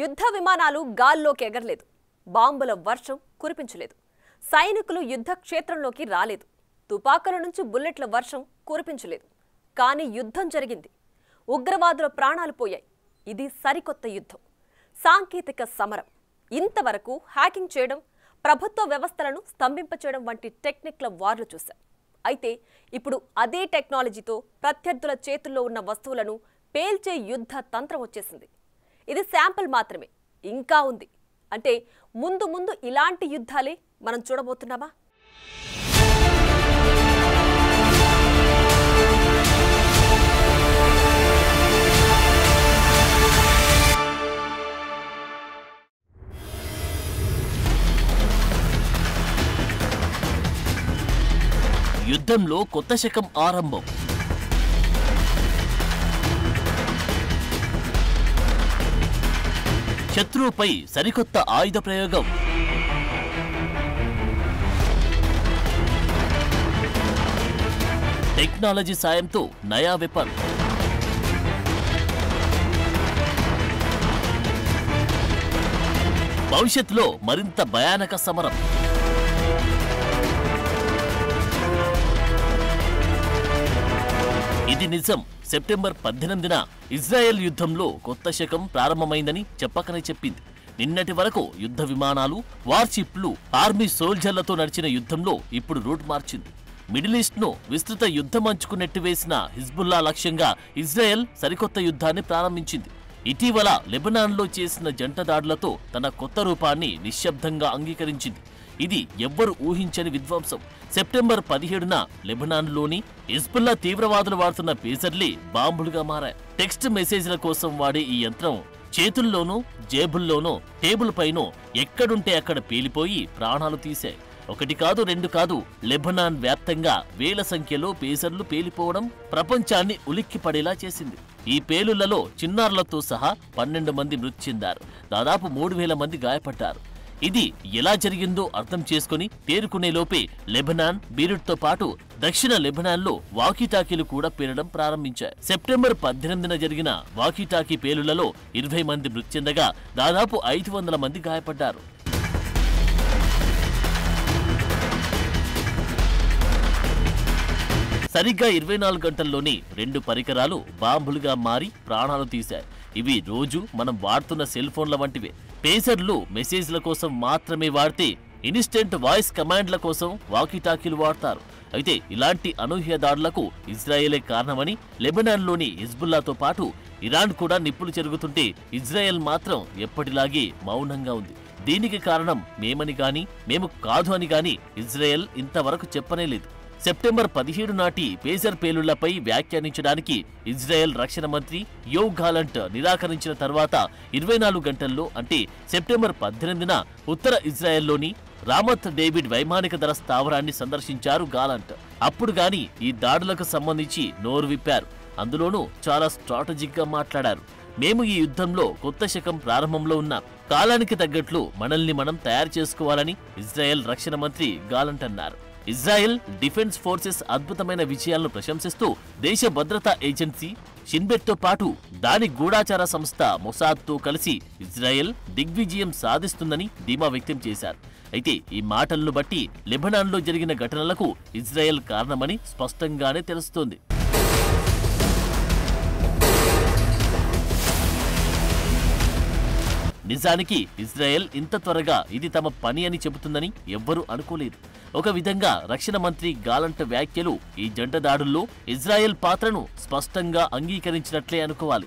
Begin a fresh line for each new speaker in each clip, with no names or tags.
యుద్ధ విమానాలు గాల్లోకి ఎగరలేదు, బాంబుల వర్షం కురిపించలేదు, సైనికులు యుద్ధ క్షేత్రంలోకి రాలేదు, తుపాకుల నుంచి బుల్లెట్ల వర్షం కురిపించలేదు. కానీ యుద్ధం జరిగింది. ఉగ్రవాదుల ప్రాణాలు పోయాయి. ఇది సరికొత్త యుద్ధం, సాంకేతిక సమరం. ఇంతవరకు హ్యాకింగ్ చేయడం, ప్రభుత్వ వ్యవస్థలను స్తంభింపచేయడం వంటి టెక్నిక్ల వార్లు చూశాం. అయితే ఇప్పుడు అదే టెక్నాలజీతో ప్రత్యర్థుల చేతుల్లో ఉన్న వస్తువులను పేల్చే యుద్ధ తంత్రం వచ్చేసింది. ఇది శాంపిల్ మాత్రమే, ఇంకా ఉంది. అంటే ముందు ముందు ఇలాంటి యుద్ధాలే మనం చూడబోతున్నామా?
యుద్ధంలో కొత్త శకం ఆరంభం. శత్రువుపై సరికొత్త ఆయుధ ప్రయోగం. టెక్నాలజీ సాయంతో నయా వెపన్. భవిష్యత్తులో మరింత భయానక సమరం. ఇది నిజం. సెప్టెంబర్ 18న ఇజ్రాయెల్ యుద్ధంలో కొత్త శకం ప్రారంభమైందని చెప్పకనే చెప్పింది. నిన్నటి వరకు యుద్ధ విమానాలు, వార్షిప్లు, ఆర్మీ సోల్జర్లతో నడిచిన యుద్ధంలో ఇప్పుడు రూట్ మార్చింది. మిడిల్ ఈస్ట్ ను విస్తృత యుద్ధమంచుకు నెట్టివేసిన హిజ్బుల్లా లక్ష్యంగా ఇజ్రాయెల్ సరికొత్త యుద్ధాన్ని ప్రారంభించింది. ఇటీవల లెబనాన్లో చేసిన జంట దాడులతో తన కొత్త రూపాన్ని నిశ్శబ్దంగా అంగీకరించింది. ఇది ఎవ్వరు ఊహించని విధ్వంసం. సెప్టెంబర్ 17న లెబనాన్లోని హిజ్బుల్లా తీవ్రవాదులు వాడుతున్న పేజర్లే బాంబులుగా మారాయి. టెక్స్ట్ మెసేజ్ల కోసం వాడే ఈ యంత్రం చేతుల్లోనూ, జేబుల్లోనూ, టేబుల్ పైనో ఎక్కడుంటే అక్కడ పేలిపోయి ప్రాణాలు తీశాయి. ఒకటి కాదు, రెండు కాదు, లెబనాన్ వ్యాప్తంగా వేల సంఖ్యలో పేజర్లు పేలిపోవడం ప్రపంచాన్ని ఉలిక్కిపడేలా చేసింది. ఈ పేలుళ్లలో చిన్నారులతో సహా 12 మంది మృతి చెందారు. దాదాపు 3000 మంది గాయపడ్డారు. ఇది ఎలా జరిగిందో అర్థం చేసుకుని తేరుకునేలోపే లెబనాన్, బీరుట్తో పాటు దక్షిణ లెబనాన్లో వాకీటాకీలు కూడా పేలడం ప్రారంభించాయి. సెప్టెంబర్ 18న జరిగిన వాకీటాకీ పేలుళ్లలో 20 మంది మృతి చెందగా దాదాపు 500 మంది గాయపడ్డారు. సరిగ్గా 24 గంటల్లోనే 2 పరికరాలు బాంబులుగా మారి ప్రాణాలు తీశాయి. ఇవి రోజు మనం వాడుతున్న సెల్ ఫోన్ల వంటివే. పేజర్లు మెసేజ్ల కోసం మాత్రమే వాడితే ఇన్స్టెంట్ వాయిస్ కమాండ్ల కోసం వాకీటాకీలు వాడతారు. అయితే ఇలాంటి అనూహ్య దాడులకు ఇజ్రాయెలే కారణమని లెబనాన్లోని హిజ్బుల్లాతో పాటు ఇరాన్ కూడా నిప్పులు చెరుగుతుంటే ఇజ్రాయెల్ మాత్రం ఎప్పటిలాగే మౌనంగా ఉంది. దీనికి కారణం మేమని గాని, మేము కాదు అని గాని ఇజ్రాయెల్ ఇంతవరకు చెప్పనేలేదు. సెప్టెంబర్ 17 నాటి పేజర్ పేలుళ్లపై వ్యాఖ్యానించడానికి ఇజ్రాయెల్ రక్షణ మంత్రి యోవ్ గాలంట్ నిరాకరించిన తర్వాత 24 గంటల్లో అంటే సెప్టెంబర్ 18న ఉత్తర ఇజ్రాయెల్లోని రామత్ డేవిడ్ వైమానిక దళ స్థావరాన్ని సందర్శించారు గాలంట్. అప్పుడు గాని ఈ దాడులకు సంబంధించి నోరు విప్పారు. అందులోనూ చాలా స్ట్రాటజిక్ గా మాట్లాడారు. మేము ఈ యుద్ధంలో కొత్త శకం ప్రారంభంలో ఉన్నాం. కాలానికి తగ్గట్లు మనల్ని మనం తయారు చేసుకోవాలని ఇజ్రాయెల్ రక్షణ మంత్రి గాలంట్ అన్నారు. ఇజ్రాయెల్ డిఫెన్స్ ఫోర్సెస్ అద్భుతమైన విజయాలను ప్రశంసిస్తూ దేశ భద్రతా ఏజెన్సీ షిన్బెట్తో పాటు దాని గూఢాచార సంస్థ మొసాద్తో కలిసి ఇజ్రాయెల్ దిగ్విజయం సాధిస్తుందని ధీమా వ్యక్తం చేశారు. అయితే ఈ మాటలను బట్టి లెబనాన్లో జరిగిన ఘటనలకు ఇజ్రాయెల్ కారణమని స్పష్టంగానే తెలుస్తోంది. నిజానికి ఇజ్రాయెల్ ఇంత త్వరగా ఇది తమ పని అని చెబుతుందని ఎవ్వరూ అనుకోలేదు. ఒక విధంగా రక్షణ మంత్రి గాలంట్ వ్యాఖ్యలు ఈ జంట దాడుల్లో ఇజ్రాయెల్ పాత్రను స్పష్టంగా అంగీకరించినట్లే అనుకోవాలి.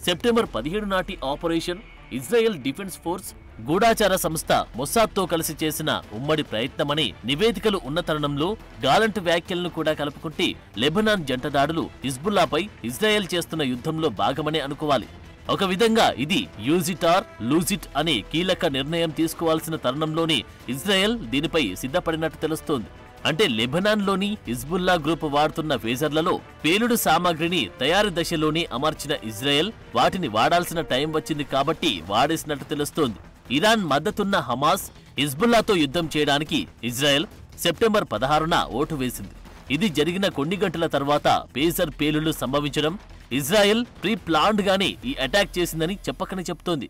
సెప్టెంబర్ 17 నాటి ఆపరేషన్ ఇజ్రాయెల్ డిఫెన్స్ ఫోర్స్ గూఢాచార సంస్థ మొసాద్తో కలిసి చేసిన ఉమ్మడి ప్రయత్నమనే నివేదికలు ఉన్న తరుణంలో గాలంట్ వ్యాఖ్యలను కూడా కలుపుకుంటే లెబనాన్ జంట దాడులు హిజ్బుల్లాపై ఇజ్రాయెల్ చేస్తున్న యుద్ధంలో భాగమనే అనుకోవాలి. ఒక విధంగా ఇది use it or lose it అనే కీలక నిర్ణయం తీసుకోవాల్సిన తరుణంలోనే ఇజ్రాయెల్ దీనిపై సిద్ధపడినట్టు తెలుస్తోంది. అంటే లెబనాన్లోని హిజ్బుల్లా గ్రూప్ వాడుతున్న ఫేజర్లలో పేలుడు సామాగ్రిని తయారీ దశలోనే అమర్చిన ఇజ్రాయెల్ వాటిని వాడాల్సిన టైం వచ్చింది కాబట్టి వాడేసినట్టు తెలుస్తోంది. ఇరాన్ మద్దతున్న హమాస్, హిజ్బుల్లాతో యుద్ధం చేయడానికి ఇజ్రాయెల్ సెప్టెంబర్ 16న ఓటు వేసింది. ఇది జరిగిన కొన్ని గంటల తర్వాత పేజర్ పేలుళ్లు సంభవించడం ఇజ్రాయెల్ ప్రీ ప్లాన్డ్ గానే ఈ అటాక్ చేసిందని చెప్పకనే చెప్తోంది.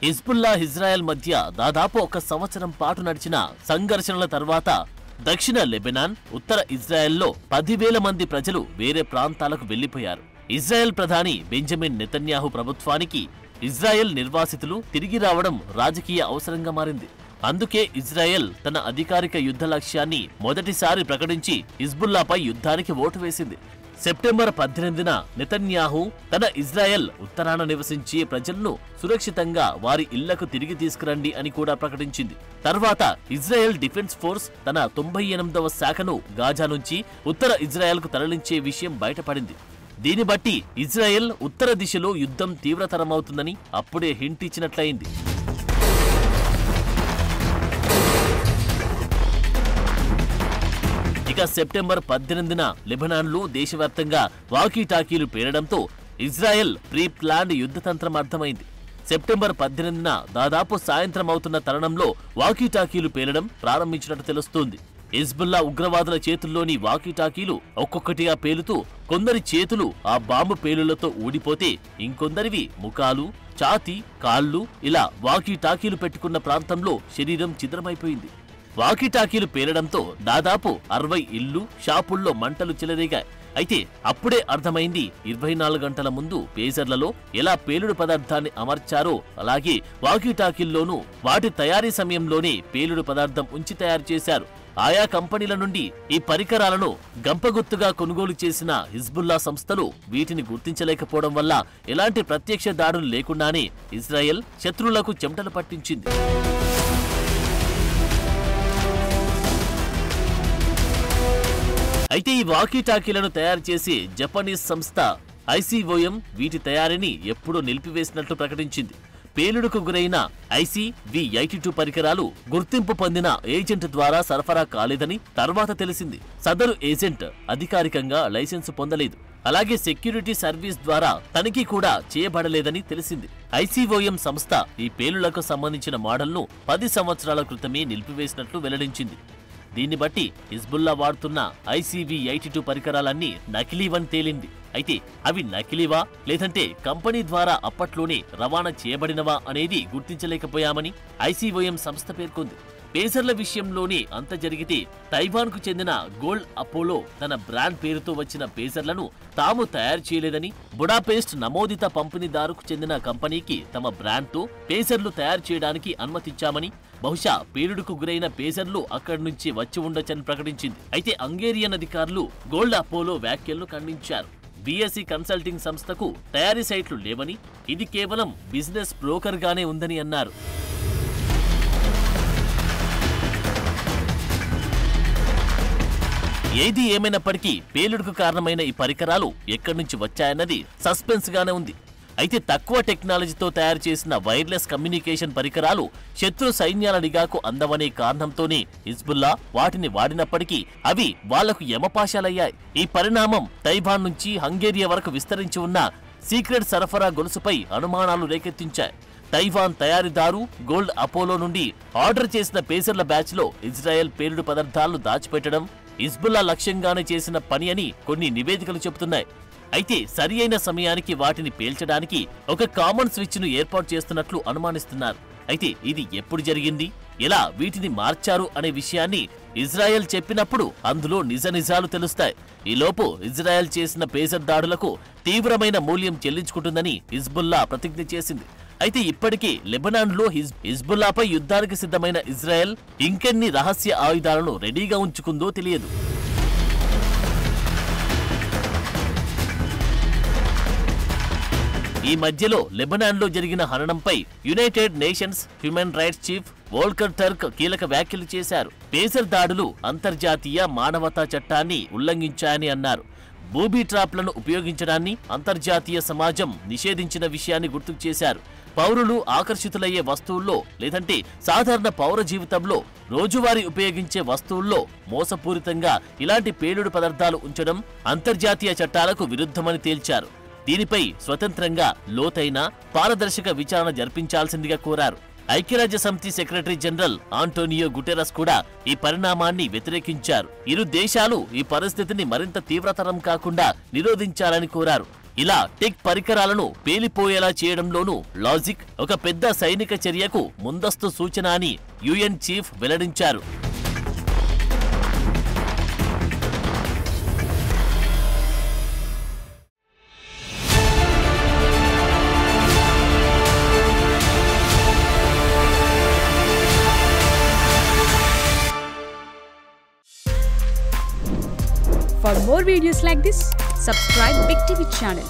హిజ్బుల్లా ఇజ్రాయెల్ మధ్య దాదాపు 1 సంవత్సరం పాటు నడిచిన సంఘర్షణల తర్వాత దక్షిణ లెబనాన్, ఉత్తర ఇజ్రాయెల్లో 10,000 మంది ప్రజలు వేరే ప్రాంతాలకు వెళ్లిపోయారు. ఇజ్రాయెల్ ప్రధాని బెంజమిన్ నెతన్యాహు ప్రభుత్వానికి ఇజ్రాయెల్ నిర్వాసితులు తిరిగి రావడం రాజకీయ అవసరంగా మారింది. అందుకే ఇజ్రాయెల్ తన అధికారిక యుద్ధ లక్ష్యాన్ని మొదటిసారి ప్రకటించి హిజ్బుల్లాపై యుద్ధానికి ఓటు వేసింది. సెప్టెంబర్ 18న నెతన్యాహు తన ఇజ్రాయెల్ ఉత్తరాన నివసించే ప్రజలను సురక్షితంగా వారి ఇళ్లకు తిరిగి తీసుకురండి అని కూడా ప్రకటించింది. తర్వాత ఇజ్రాయెల్ డిఫెన్స్ ఫోర్స్ తన 98వ శాఖను గాజా నుంచి ఉత్తర ఇజ్రాయెల్కు తరలించే విషయం బయటపడింది. దీన్ని బట్టి ఇజ్రాయెల్ ఉత్తర దిశలో యుద్ధం తీవ్రతరమవుతుందని అప్పుడే హింట్ ఇచ్చినట్లయింది. ఇక సెప్టెంబర్ 18న లెబనాన్లో దేశవ్యాప్తంగా వాకీటాకీలు పేరడంతో ఇజ్రాయెల్ ప్రీ ప్లాన్డ్ యుద్ధతంత్రం అర్థమైంది. సెప్టెంబర్ 18న దాదాపు సాయంత్రం అవుతున్న తరుణంలో వాకీటాకీలు పేలడం ప్రారంభించినట్టు తెలుస్తోంది. హిజ్బుల్లా ఉగ్రవాదుల చేతుల్లోని వాకీటాకీలు ఒక్కొక్కటిగా పేలుతూ కొందరి చేతులు ఆ బాంబు పేలులతో ఊడిపోతే ఇంకొందరివి ముఖాలు, ఛాతీ, కాళ్ళు ఇలా వాకీటాకీలు పెట్టుకున్న ప్రాంతంలో శరీరం ఛిద్రమైపోయింది. వాకీటాకీలు పేలడంతో దాదాపు 60 ఇళ్లు, షాపుల్లో మంటలు చెలరేగాయి. అయితే అప్పుడే అర్థమైంది 24 గంటల ముందు పేజర్లలో ఎలా పేలుడు పదార్థాన్ని అమర్చారో అలాగే వాకీటాకీల్లోనూ వాటి తయారీ సమయంలోనే పేలుడు పదార్థం ఉంచి తయారు చేశారు. ఆయా కంపెనీల నుండి ఈ పరికరాలను గంపగుత్తుగా కొనుగోలు చేసిన హిజ్బుల్లా సంస్థలు వీటిని గుర్తించలేకపోవడం వల్ల ఎలాంటి ప్రత్యక్ష దాడులు లేకుండానే ఇజ్రాయెల్ శత్రువులకు చెమటలు పట్టించింది. అయితే ఈ వాకీటాకీలను తయారు చేసే జపనీస్ సంస్థ ఐసీఓఎం వీటి తయారీని ఎప్పుడూ నిలిపివేసినట్లు ప్రకటించింది. పేలుడుకు గురైన ICV-82 పరికరాలు గుర్తింపు పొందిన ఏజెంట్ ద్వారా సరఫరా కాలేదని తర్వాత తెలిసింది. సదరు ఏజెంట్ అధికారికంగా లైసెన్సు పొందలేదు. అలాగే సెక్యూరిటీ సర్వీస్ ద్వారా తనిఖీ కూడా చేయబడలేదని తెలిసింది. ఐసీఓఎం సంస్థ ఈ పేలుళ్లకు సంబంధించిన మోడల్ను 10 సంవత్సరాల క్రితమే నిలిపివేసినట్లు వెల్లడించింది. దీన్ని బట్టి హిజ్బుల్లా వాడుతున్న ICV-82 పరికరాలన్నీ నకిలీవని తేలింది. అయితే అవి నకిలీవా లేదంటే కంపెనీ ద్వారా అప్పట్లోనే రవాణా చేయబడినవా అనేది గుర్తించలేకపోయామని ఐసీఓఎం సంస్థ పేర్కొంది. పేసర్ల విషయంలోనే అంత జరిగితే తైవాన్కు చెందిన గోల్డ్ అపోలో తన బ్రాండ్ పేరుతో వచ్చిన పేసర్లను తాము తయారు చేయలేదని, బుడాపెస్ట్ నమోదిత పంపిణీదారుకు చెందిన కంపెనీకి తమ బ్రాండ్తో పేసర్లు తయారు చేయడానికి అనుమతించామని, బహుశా పేలుడుకు గురైన పేసర్లు అక్కడి నుంచి వచ్చి ఉండొచ్చని ప్రకటించింది. అయితే హంగేరియన్ అధికారులు గోల్డ్ అపోలో వ్యాఖ్యలను ఖండించారు. BSE కన్సల్టింగ్ సంస్థకు తయారీ సైట్లు లేవని, ఇది కేవలం బిజినెస్ బ్రోకర్ గానే ఉందని అన్నారు. ఏది ఏమైనప్పటికీ పేలుడుకు కారణమైన ఈ పరికరాలు ఎక్కడి నుంచి వచ్చాయన్నది సస్పెన్స్ గానే ఉంది. అయితే తక్కువ టెక్నాలజీతో తయారు చేసిన వైర్లెస్ కమ్యూనికేషన్ పరికరాలు శత్రు సైన్యాల నిఘాకు అందవనే కారణంతోనే హిజ్బుల్లా వాటిని వాడినప్పటికీ అవి వాళ్లకు యమపాశాలయ్యాయి. ఈ పరిణామం తైవాన్ నుంచి హంగేరియా వరకు విస్తరించి ఉన్న సీక్రెట్ సరఫరా గొలుసుపై అనుమానాలు రేకెత్తించాయి. తైవాన్ తయారీదారు గోల్డ్ అపోలో నుండి ఆర్డర్ చేసిన పేసర్ల బ్యాచ్లో ఇజ్రాయెల్ పేలుడు పదార్థాలను దాచిపెట్టడం హిజ్బుల్లా లక్ష్యంగానే చేసిన పని అని కొన్ని నివేదికలు చెబుతున్నాయి. అయితే సరి అయిన సమయానికి వాటిని పేల్చడానికి ఒక కామన్ స్విచ్ ను ఏర్పాటు చేస్తున్నట్లు అనుమానిస్తున్నారు. అయితే ఇది ఎప్పుడు జరిగింది, ఎలా వీటిని మార్చారు అనే విషయాన్ని ఇజ్రాయెల్ చెప్పినప్పుడు అందులో నిజాలు తెలుస్తాయి. ఈలోపు ఇజ్రాయెల్ చేసిన పేసర్ దాడులకు తీవ్రమైన మూల్యం చెల్లించుకుంటుందని హిజ్బుల్లా ప్రతిజ్ఞ చేసింది. అయితే ఇప్పటికీ లెబనాన్లో హిజ్బుల్లాపై యుద్ధానికి సిద్ధమైన ఇజ్రాయెల్ ఇంకెన్ని రహస్య ఆయుధాలను రెడీగా ఉంచుకుందో తెలియదు. ఈ మధ్యలో లెబనాన్లో జరిగిన హననంపై United Nations human rights chief Volker Turk కీలక వ్యాఖ్యలు చేశారు. పేసర్ దాడులు అంతర్జాతీయ మానవతా చట్టాన్ని ఉల్లంఘించాయని అన్నారు. బూబీ ట్రాప్లను ఉపయోగించడాన్ని అంతర్జాతీయ సమాజం నిషేధించిన విషయాన్ని గుర్తుకు చేశారు. పౌరులు ఆకర్షితులయ్యే వస్తువుల్లో లేదంటే సాధారణ పౌర జీవితంలో రోజువారీ ఉపయోగించే వస్తువుల్లో మోసపూరితంగా ఇలాంటి పేలుడు పదార్థాలు ఉంచడం అంతర్జాతీయ చట్టాలకు విరుద్ధమని తేల్చారు. దీనిపై స్వతంత్రంగా లోతైన పారదర్శక విచారణ జరిపించాల్సిందిగా కోరారు. ఐక్యరాజ్య సమితి సెక్రటరీ జనరల్ ఆంటోనియో గుటెరస్ కూడా ఈ పరిణామాన్ని వ్యతిరేకించారు. ఇరు దేశాలు ఈ పరిస్థితిని మరింత తీవ్రతరం కాకుండా నిరోధించాలని కోరారు. ఇలా టెక్ పరికరాలను పేలిపోయేలా చేయడంలోనూ లాజిక్ ఒక పెద్ద సైనిక చర్యకు ముందస్తు సూచన అని యుఎన్ చీఫ్ వెల్లడించారు.
For more videos like this, subscribe Big TV channel.